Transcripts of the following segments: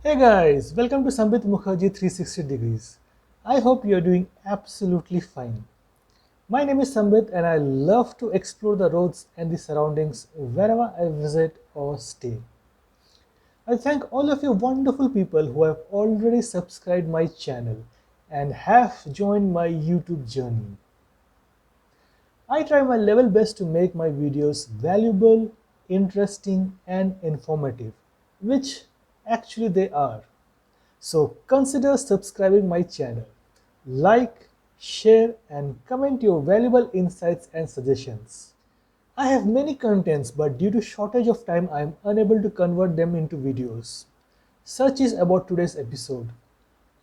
Hey guys, welcome to Sambit Mukherjee 360 degrees. I hope you are doing absolutely fine. My name is Sambit and I love to explore the roads and the surroundings wherever I visit or stay. I thank all of you wonderful people who have already subscribed my channel and have joined my YouTube journey. I try my level best to make my videos valuable, interesting and informative, which actually they are. So consider subscribing my channel. Like, share and comment your valuable insights and suggestions. I have many contents but due to shortage of time I am unable to convert them into videos. Such is about today's episode.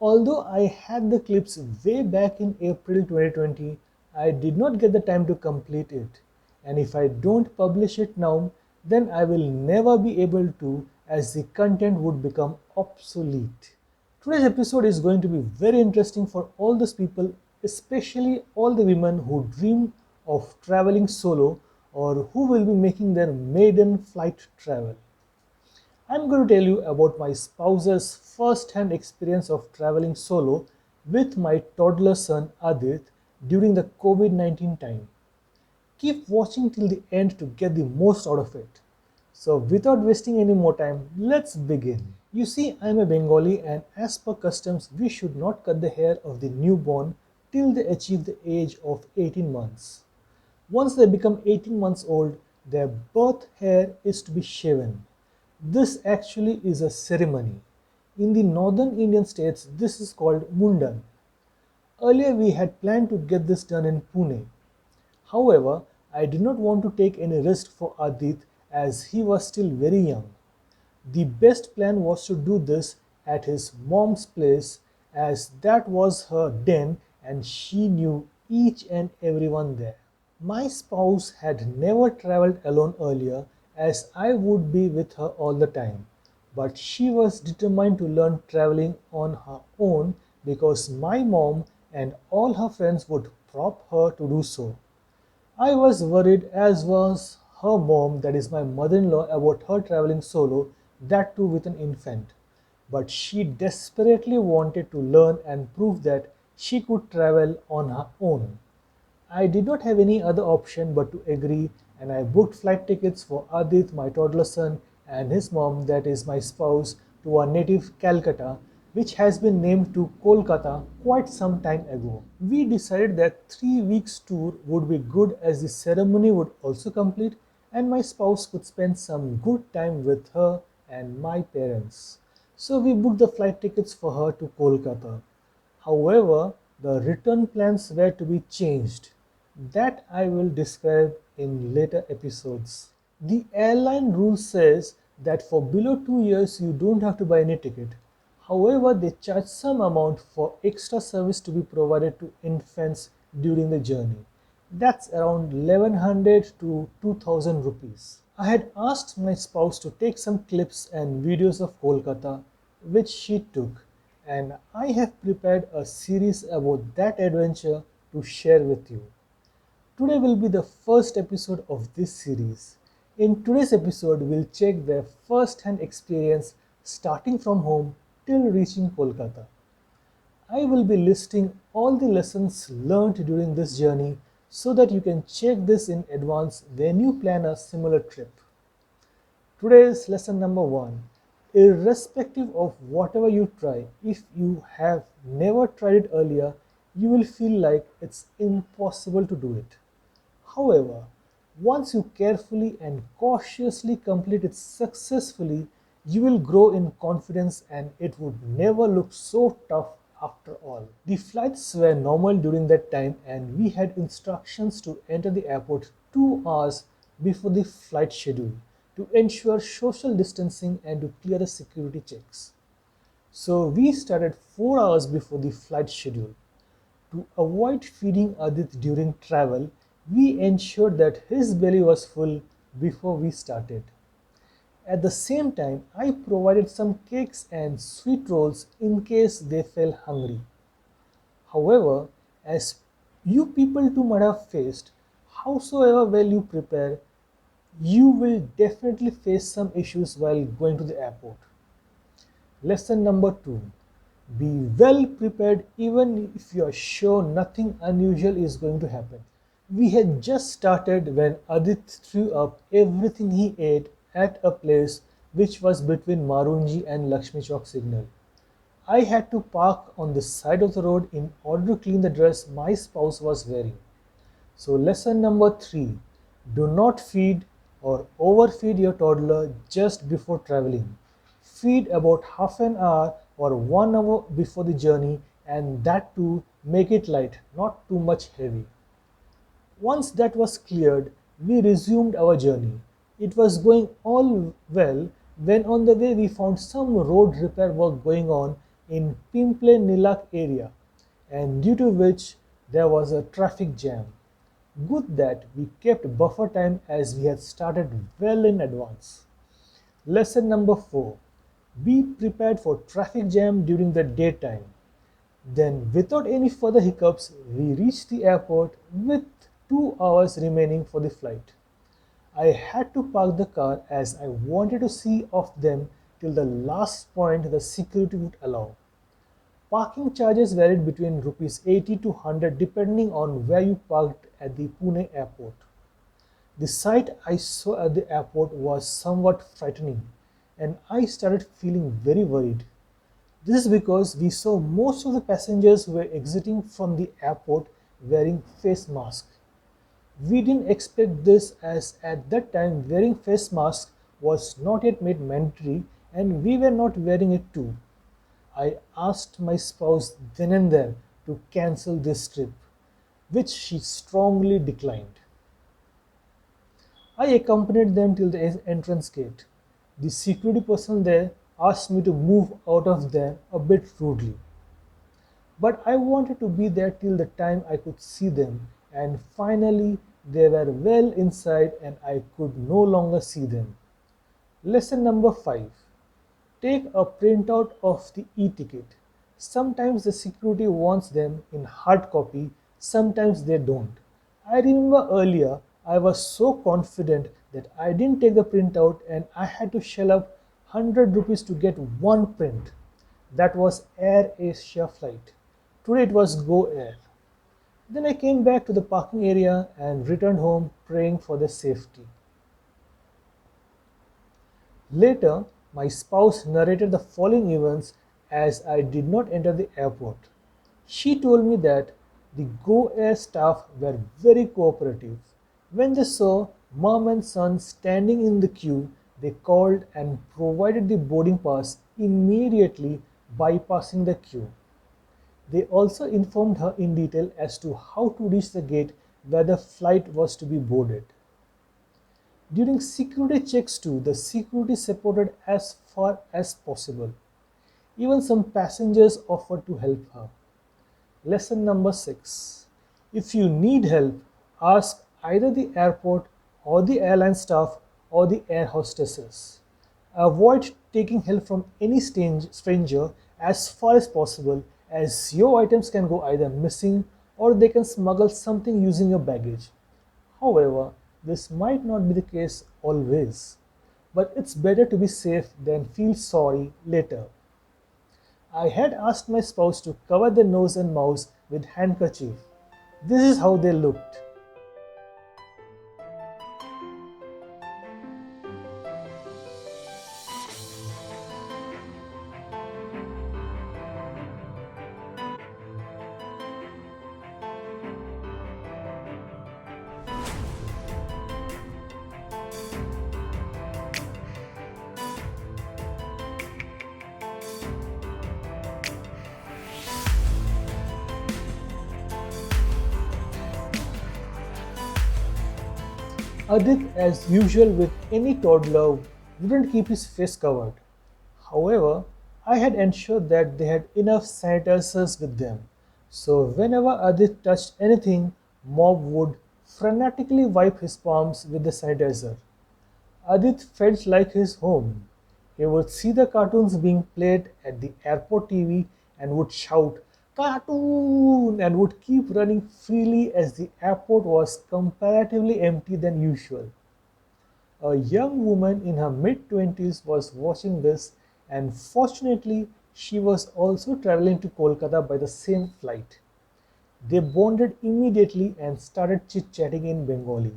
Although I had the clips way back in April 2020, I did not get the time to complete it. And if I don't publish it now, then I will never be able to as the content would become obsolete. Today's episode is going to be very interesting for all those people, especially all the women who dream of traveling solo or who will be making their maiden flight travel. I'm going to tell you about my spouse's first-hand experience of traveling solo with my toddler son Adith during the COVID-19 time. Keep watching till the end to get the most out of it. So without wasting any more time, let's begin. You see, I'm a Bengali and as per customs, we should not cut the hair of the newborn till they achieve the age of 18 months. Once they become 18 months old, their birth hair is to be shaven. This actually is a ceremony. In the northern Indian states, this is called Mundan. Earlier we had planned to get this done in Pune. However, I did not want to take any risk for Adith as he was still very young. The best plan was to do this at his mom's place as that was her den and she knew each and everyone there. My spouse had never traveled alone earlier as I would be with her all the time, but she was determined to learn traveling on her own because my mom and all her friends would prop her to do so. I was worried, as was her mom, that is my mother-in-law, about her traveling solo, that too with an infant. But she desperately wanted to learn and prove that she could travel on her own. I did not have any other option but to agree, and I booked flight tickets for Adith, my toddler son, and his mom, that is my spouse, to our native Calcutta, which has been named to Kolkata quite some time ago. We decided that 3 weeks tour would be good as the ceremony would also complete and my spouse could spend some good time with her and my parents. So we booked the flight tickets for her to Kolkata. However, the return plans were to be changed. That I will describe in later episodes. The airline rule says that for below 2 years you don't have to buy any ticket. However, they charge some amount for extra service to be provided to infants during the journey. That's around 1100 to 2000 rupees. I had asked my spouse to take some clips and videos of Kolkata, which she took, and I have prepared a series about that adventure to share with you. Today will be the first episode of this series. In today's episode, we'll check their first-hand experience starting from home till reaching Kolkata. I will be listing all the lessons learned during this journey so that you can check this in advance when you plan a similar trip. Today's lesson number 1. Irrespective of whatever you try, if you have never tried it earlier, you will feel like it's impossible to do it. However, once you carefully and cautiously complete it successfully, you will grow in confidence and it would never look so tough after all. The flights were normal during that time and we had instructions to enter the airport 2 hours before the flight schedule to ensure social distancing and to clear the security checks. So we started 4 hours before the flight schedule. To avoid feeding Adith during travel, we ensured that his belly was full before we started. At the same time, I provided some cakes and sweet rolls in case they felt hungry. However, as you people too might have faced, howsoever well you prepare, you will definitely face some issues while going to the airport. Lesson number 2. Be well prepared even if you are sure nothing unusual is going to happen. We had just started when Adith threw up everything he ate at a place which was between Marunji and Lakshmi Chowk signal. I had to park on the side of the road in order to clean the dress my spouse was wearing. So, lesson number 3, do not feed or overfeed your toddler just before traveling. Feed about half an hour or 1 hour before the journey, and that too make it light, not too much heavy. Once that was cleared, we resumed our journey. It was going all well when on the way we found some road repair work going on in Pimple Nilak area, and due to which there was a traffic jam. Good that we kept buffer time as we had started well in advance. Lesson number 4. Be prepared for traffic jam during the daytime. Then, without any further hiccups, we reached the airport with 2 hours remaining for the flight. I had to park the car as I wanted to see off them till the last point the security would allow. Parking charges varied between rupees 80 to 100 depending on where you parked at the Pune Airport. The sight I saw at the airport was somewhat frightening, and I started feeling very worried. This is because we saw most of the passengers who were exiting from the airport wearing face masks. We didn't expect this as at that time wearing face masks was not yet made mandatory and we were not wearing it too. I asked my spouse then and there to cancel this trip, which she strongly declined. I accompanied them till the entrance gate. The security person there asked me to move out of there a bit rudely. But I wanted to be there till the time I could see them, and finally they were well inside and I could no longer see them. Lesson number 5. Take a printout of the e-ticket. Sometimes the security wants them in hard copy, sometimes they don't. I remember earlier I was so confident that I didn't take the printout and I had to shell up 100 rupees to get one print. That was Air Asia flight. Today it was Go Air. Then I came back to the parking area and returned home praying for their safety. Later, my spouse narrated the following events as I did not enter the airport. She told me that the Go Air staff were very cooperative. When they saw mom and son standing in the queue, they called and provided the boarding pass immediately, bypassing the queue. They also informed her in detail as to how to reach the gate where the flight was to be boarded. During security checks too, the security supported as far as possible. Even some passengers offered to help her. Lesson number 6. If you need help, ask either the airport or the airline staff or the air hostesses. Avoid taking help from any stranger as far as possible, as your items can go either missing or they can smuggle something using your baggage. However, this might not be the case always, but it's better to be safe than feel sorry later. I had asked my spouse to cover their nose and mouth with handkerchief. This is how they looked. Adith, as usual with any toddler, wouldn't keep his face covered. However, I had ensured that they had enough sanitizers with them. So whenever Adith touched anything, Mob would frantically wipe his palms with the sanitizer. Adith felt like his home. He would see the cartoons being played at the airport TV and would shout, "Cartoon!" and would keep running freely as the airport was comparatively empty than usual. A young woman in her mid 20s was watching this and fortunately, she was also traveling to Kolkata by the same flight. They bonded immediately and started chit-chatting in Bengali.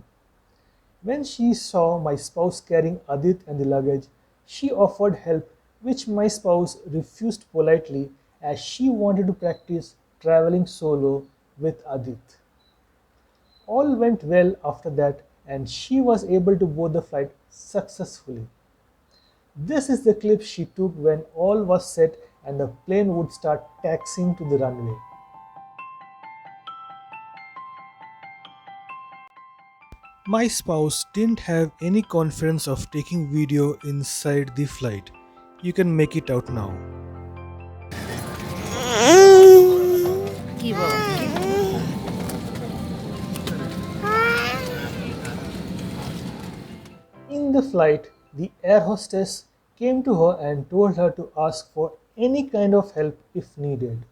When she saw my spouse carrying Adith and the luggage, she offered help, which my spouse refused politely as she wanted to practice traveling solo with Adith. All went well after that, and she was able to board the flight successfully. This is the clip she took when all was set and the plane would start taxiing to the runway. My spouse didn't have any confidence of taking video inside the flight. You can make it out now. Give up. In the flight, the air hostess came to her and told her to ask for any kind of help if needed.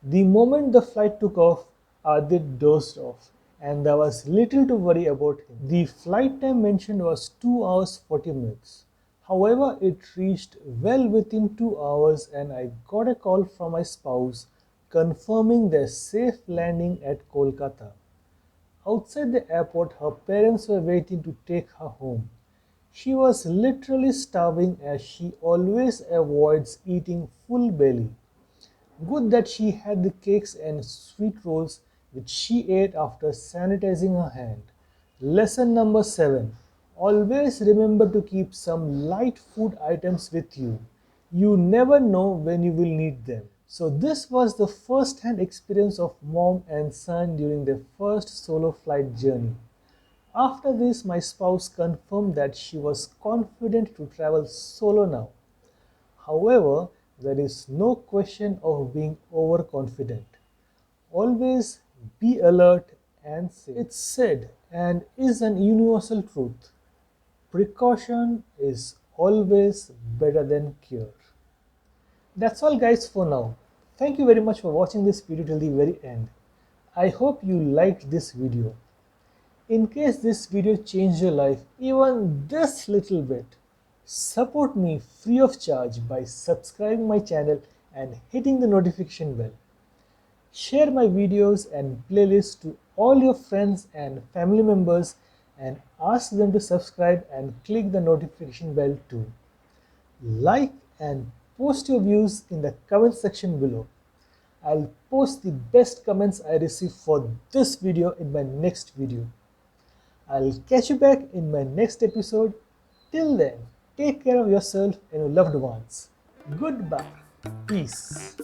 The moment the flight took off, Adit dozed off, and there was little to worry about him. The flight time mentioned was 2 hours 40 minutes. However, it reached well within 2 hours, and I got a call from my spouse confirming their safe landing at Kolkata. Outside the airport, her parents were waiting to take her home. She was literally starving as she always avoids eating full belly. Good that she had the cakes and sweet rolls which she ate after sanitizing her hand. Lesson number 7. Always remember to keep some light food items with you. You never know when you will need them. So this was the first-hand experience of mom and son during their first solo flight journey. After this, my spouse confirmed that she was confident to travel solo now. However, there is no question of being overconfident. Always be alert and safe. It's said and is an universal truth. Precaution is always better than cure. That's all guys for now. Thank you very much for watching this video till the very end. I hope you liked this video. In case this video changed your life even this little bit, support me free of charge by subscribing my channel and hitting the notification bell. Share my videos and playlists to all your friends and family members and ask them to subscribe and click the notification bell too. Like and post your views in the comment section below. I'll post the best comments I receive for this video in my next video. I'll catch you back in my next episode. Till then, take care of yourself and your loved ones. Goodbye. Peace.